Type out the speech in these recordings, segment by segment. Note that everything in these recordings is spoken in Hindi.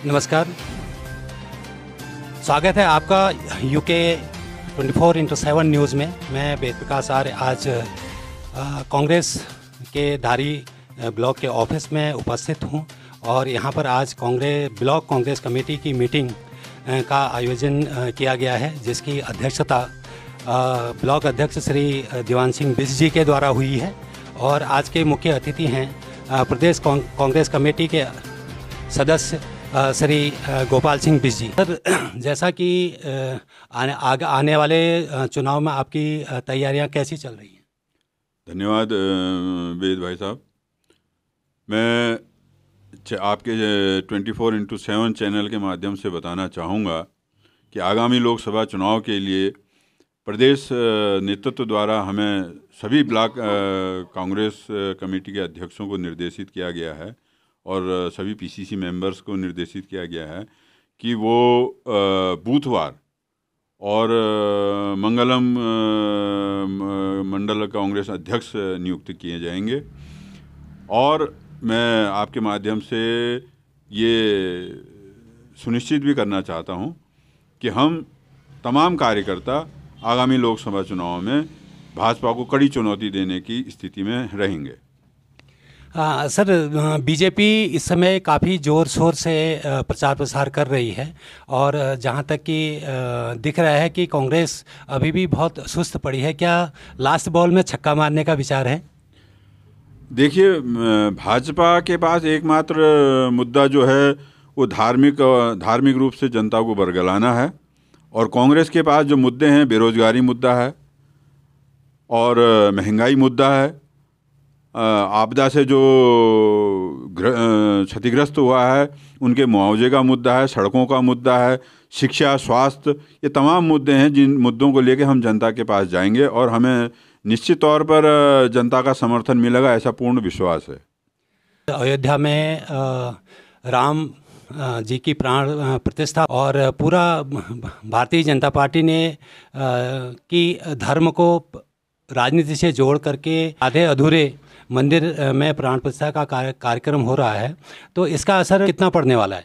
नमस्कार, स्वागत है आपका यूके 24x7 न्यूज़ में। मैं वेद प्रकाश आर्य आज कांग्रेस के धारी ब्लॉक के ऑफिस में उपस्थित हूं और यहां पर आज ब्लॉक कांग्रेस कमेटी की मीटिंग का आयोजन किया गया है, जिसकी अध्यक्षता ब्लॉक अध्यक्ष श्री दीवान सिंह बिष्ट जी के द्वारा हुई है। और आज के मुख्य अतिथि हैं प्रदेश कांग्रेस कमेटी के सदस्य श्री गोपाल सिंह बिष्ट जी। सर, जैसा कि आने वाले चुनाव में आपकी तैयारियां कैसी चल रही हैं? धन्यवाद वेद भाई साहब। मैं आपके 24x7 चैनल के माध्यम से बताना चाहूँगा कि आगामी लोकसभा चुनाव के लिए प्रदेश नेतृत्व द्वारा हमें सभी ब्लॉक कांग्रेस कमेटी के अध्यक्षों को निर्देशित किया गया है और सभी पीसीसी मेंबर्स को निर्देशित किया गया है कि वो बूथवार और मंगलम मंडल कांग्रेस अध्यक्ष नियुक्त किए जाएंगे। और मैं आपके माध्यम से ये सुनिश्चित भी करना चाहता हूँ कि हम तमाम कार्यकर्ता आगामी लोकसभा चुनाव में भाजपा को कड़ी चुनौती देने की स्थिति में रहेंगे। सर, बीजेपी इस समय काफ़ी ज़ोर शोर से प्रचार प्रसार कर रही है और जहां तक कि दिख रहा है कि कांग्रेस अभी भी बहुत सुस्त पड़ी है। क्या लास्ट बॉल में छक्का मारने का विचार है? देखिए, भाजपा के पास एकमात्र मुद्दा जो है वो धार्मिक रूप से जनता को बरगलाना है और कांग्रेस के पास जो मुद्दे हैं बेरोजगारी मुद्दा है और महंगाई मुद्दा है, आपदा से जो क्षतिग्रस्त हुआ है उनके मुआवजे का मुद्दा है, सड़कों का मुद्दा है, शिक्षा, स्वास्थ्य, ये तमाम मुद्दे हैं जिन मुद्दों को लेकर हम जनता के पास जाएंगे और हमें निश्चित तौर पर जनता का समर्थन मिलेगा, ऐसा पूर्ण विश्वास है। अयोध्या में राम जी की प्राण प्रतिष्ठा और पूरा भारतीय जनता पार्टी ने की धर्म को राजनीति से जोड़ करके आधे अधूरे मंदिर में प्राण प्रतिष्ठा का कार्यक्रम हो रहा है, तो इसका असर कितना पड़ने वाला है?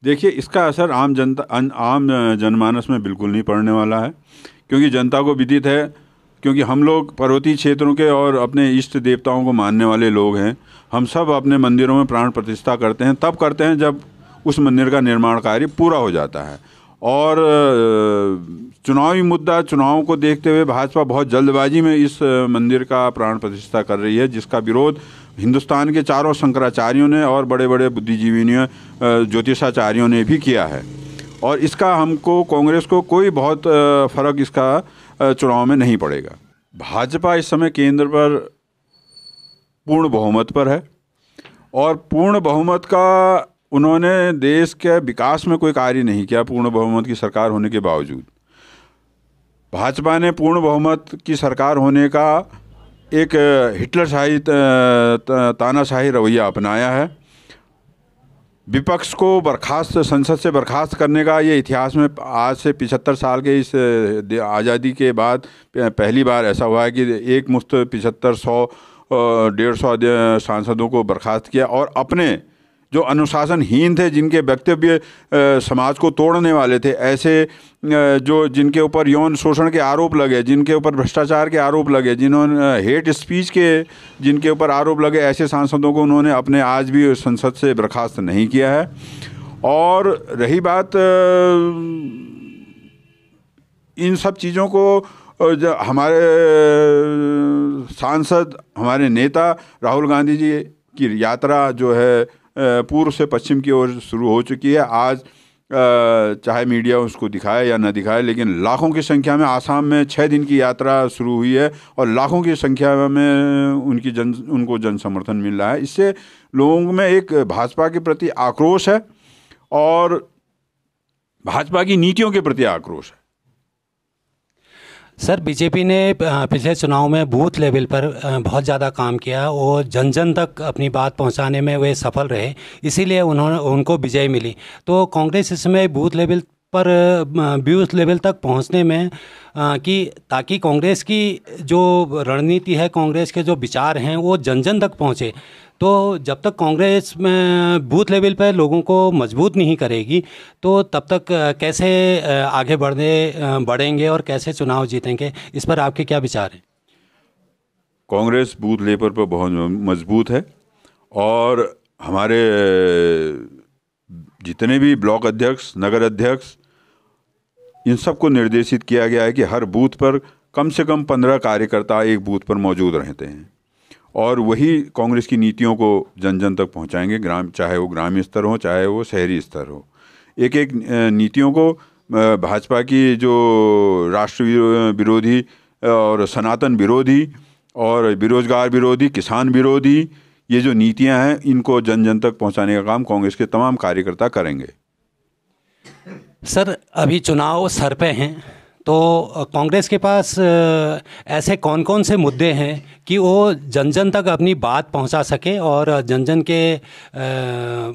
देखिए, इसका असर आम जनमानस में बिल्कुल नहीं पड़ने वाला है, क्योंकि जनता को विदित है, क्योंकि हम लोग पर्वतीय क्षेत्रों के और अपने इष्ट देवताओं को मानने वाले लोग हैं। हम सब अपने मंदिरों में प्राण प्रतिष्ठा करते हैं, तब करते हैं जब उस मंदिर का निर्माण कार्य पूरा हो जाता है। और चुनावी मुद्दा, चुनाव को देखते हुए भाजपा बहुत जल्दबाजी में इस मंदिर का प्राण प्रतिष्ठा कर रही है, जिसका विरोध हिंदुस्तान के चारों शंकराचार्यों ने और बड़े बड़े बुद्धिजीवियों, ज्योतिषाचार्यों ने भी किया है। और इसका हमको, कांग्रेस को कोई बहुत फर्क इसका चुनाव में नहीं पड़ेगा। भाजपा इस समय केंद्र पर पूर्ण बहुमत पर है और पूर्ण बहुमत का उन्होंने देश के विकास में कोई कार्य नहीं किया। पूर्ण बहुमत की सरकार होने के बावजूद भाजपा ने पूर्ण बहुमत की सरकार होने का एक हिटलरशाही तानाशाही रवैया अपनाया है। विपक्ष को संसद से बर्खास्त करने का ये इतिहास में आज से 75 साल के इस आज़ादी के बाद पहली बार ऐसा हुआ है कि एक मुश्त 75, 100, 150 सांसदों को बर्खास्त किया और अपने जो अनुशासनहीन थे, जिनके वक्तव्य समाज को तोड़ने वाले थे, ऐसे जिनके ऊपर यौन शोषण के आरोप लगे, जिनके ऊपर भ्रष्टाचार के आरोप लगे, जिन्होंने हेट स्पीच के जिनके ऊपर आरोप लगे, ऐसे सांसदों को उन्होंने अपने आज भी संसद से बर्खास्त नहीं किया है। और रही बात इन सब चीज़ों को हमारे सांसद, हमारे नेता राहुल गांधी जी की यात्रा जो है पूर्व से पश्चिम की ओर शुरू हो चुकी है। आज चाहे मीडिया उसको दिखाए या न दिखाए, लेकिन लाखों की संख्या में आसाम में 6 दिन की यात्रा शुरू हुई है और लाखों की संख्या में उनको जन समर्थन मिल रहा है। इससे लोगों में एक भाजपा के प्रति आक्रोश है और भाजपा की नीतियों के प्रति आक्रोश है। सर, बीजेपी ने पिछले चुनाव में बूथ लेवल पर बहुत ज़्यादा काम किया और जन जन तक अपनी बात पहुंचाने में वे सफल रहे, इसीलिए उनको विजय मिली। तो कांग्रेस इसमें बूथ लेवल पर बूथ लेवल तक पहुंचने में कि ताकि कांग्रेस की जो रणनीति है, कांग्रेस के जो विचार हैं वो जन जन तक पहुंचे। तो जब तक कांग्रेस में बूथ लेवल पर लोगों को मजबूत नहीं करेगी तो तब तक कैसे आगे बढ़ेंगे और कैसे चुनाव जीतेंगे, इस पर आपके क्या विचार हैं? कांग्रेस बूथ लेवल पर बहुत मजबूत है और हमारे जितने भी ब्लॉक अध्यक्ष, नगर अध्यक्ष, इन सबको निर्देशित किया गया है कि हर बूथ पर कम से कम 15 कार्यकर्ता एक बूथ पर मौजूद रहते हैं और वही कांग्रेस की नीतियों को जन जन तक पहुंचाएंगे, चाहे वो ग्रामीण स्तर हो चाहे वो शहरी स्तर हो। एक एक नीतियों को भाजपा की जो राष्ट्र विरोधी और सनातन विरोधी और बेरोजगार विरोधी, किसान विरोधी, ये जो नीतियां हैं इनको जन जन तक पहुंचाने का काम कांग्रेस के तमाम कार्यकर्ता करेंगे। सर, अभी चुनाव सर पे हैं तो कांग्रेस के पास ऐसे कौन कौन से मुद्दे हैं कि वो जन जन तक अपनी बात पहुंचा सके और जन जन के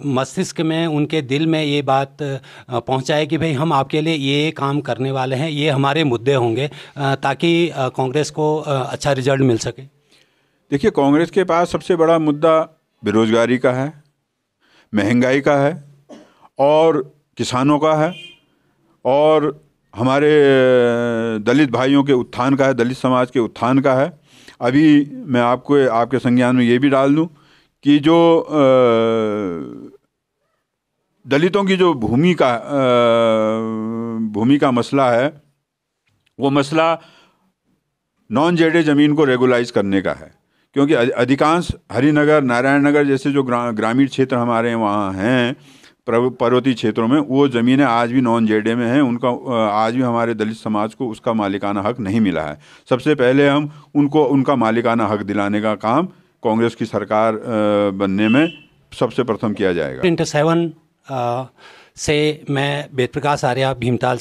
मस्तिष्क में, उनके दिल में ये बात पहुंचाए कि भाई हम आपके लिए ये काम करने वाले हैं, ये हमारे मुद्दे होंगे, ताकि कांग्रेस को अच्छा रिजल्ट मिल सके? देखिए, कांग्रेस के पास सबसे बड़ा मुद्दा बेरोजगारी का है, महंगाई का है और किसानों का है और हमारे दलित भाइयों के उत्थान का है, दलित समाज के उत्थान का है। अभी मैं आपको आपके संज्ञान में ये भी डाल दूं कि जो दलितों की जो भूमि का मसला है, वो मसला नॉन जेडे ज़मीन को रेगुलाइज करने का है, क्योंकि अधिकांश हरिनगर, नारायण नगर जैसे जो ग्रामीण क्षेत्र हमारे वहाँ हैं, पर्वतीय क्षेत्रों में, वो ज़मीनें आज भी नॉन जेडे में हैं। उनका आज भी हमारे दलित समाज को उसका मालिकाना हक नहीं मिला है। सबसे पहले हम उनको उनका मालिकाना हक दिलाने का काम कांग्रेस की सरकार बनने में सबसे प्रथम किया जाएगा। 7 से मैं वेद प्रकाश आर्य, भीमताल से।